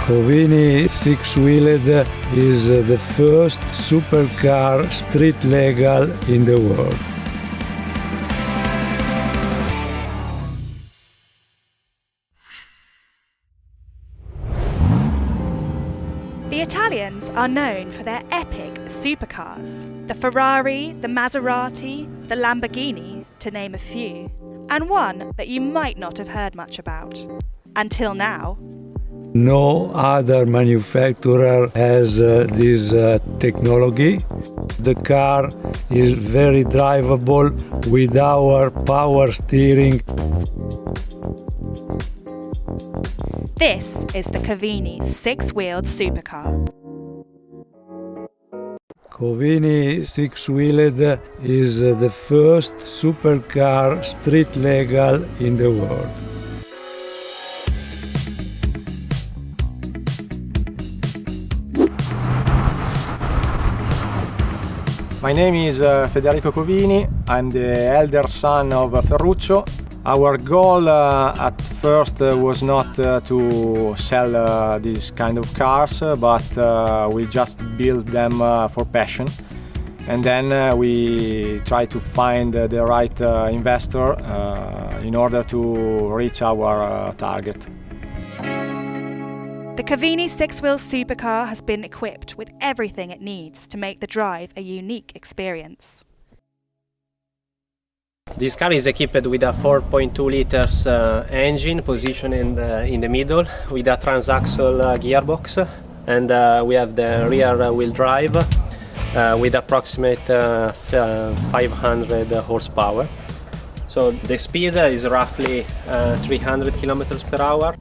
Covini six-wheeled is the first supercar street legal in the world. The Italians are known for their epic supercars. The Ferrari, the Maserati, the Lamborghini, to name a few. And one that you might not have heard much about. Until now. No other manufacturer has this technology. The car is very drivable with our power steering. This is the Covini six-wheeled supercar. Covini six-wheeled is the first supercar street legal in the world. My name is Federico Covini. I'm the elder son of Ferruccio. Our goal at first was not to sell these kind of cars, but we just build them for passion. And then we try to find the right investor in order to reach our target. The Covini six-wheel supercar has been equipped with everything it needs to make the drive a unique experience. This car is equipped with a 4.2 liters engine positioned in the middle with a transaxle gearbox, and we have the rear wheel drive with approximate 500 horsepower. So the speed is roughly 300 kilometers per hour.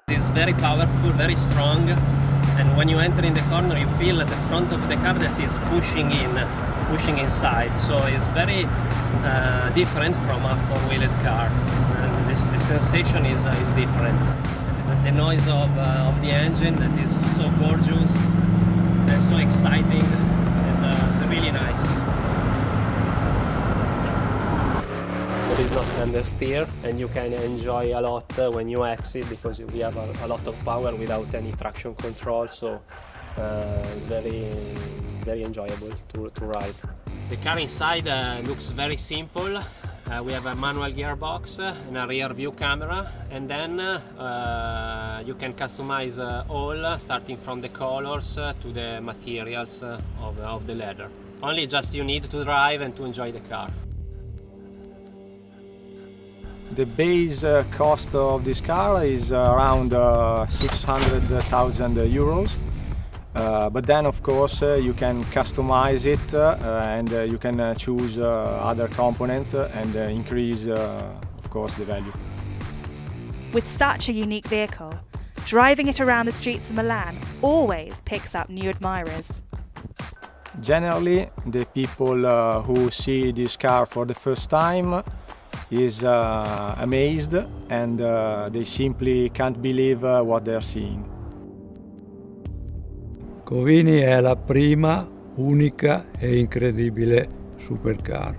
It's very powerful, very strong, and when you enter in the corner you feel at the front of the car that is pushing inside. So it's very different from a four-wheeled car, and the sensation is different. The noise of the engine that is so gorgeous and so exciting is really nice. There is no understeer, and you can enjoy a lot when you exit because we have a lot of power without any traction control, so it's very enjoyable to ride. The car inside looks very simple. We have a manual gearbox and a rear view camera, and then you can customize all, starting from the colors to the materials of the leather. Only just you need to drive and to enjoy the car. The base cost of this car is around 600,000 euros, but then of course you can customize it and you can choose other components and increase of course the value. With such a unique vehicle, driving it around the streets of Milan always picks up new admirers. Generally, the people who see this car for the first time is amazed, and they simply can't believe what they're seeing. Covini è la prima, unica e incredibile supercar.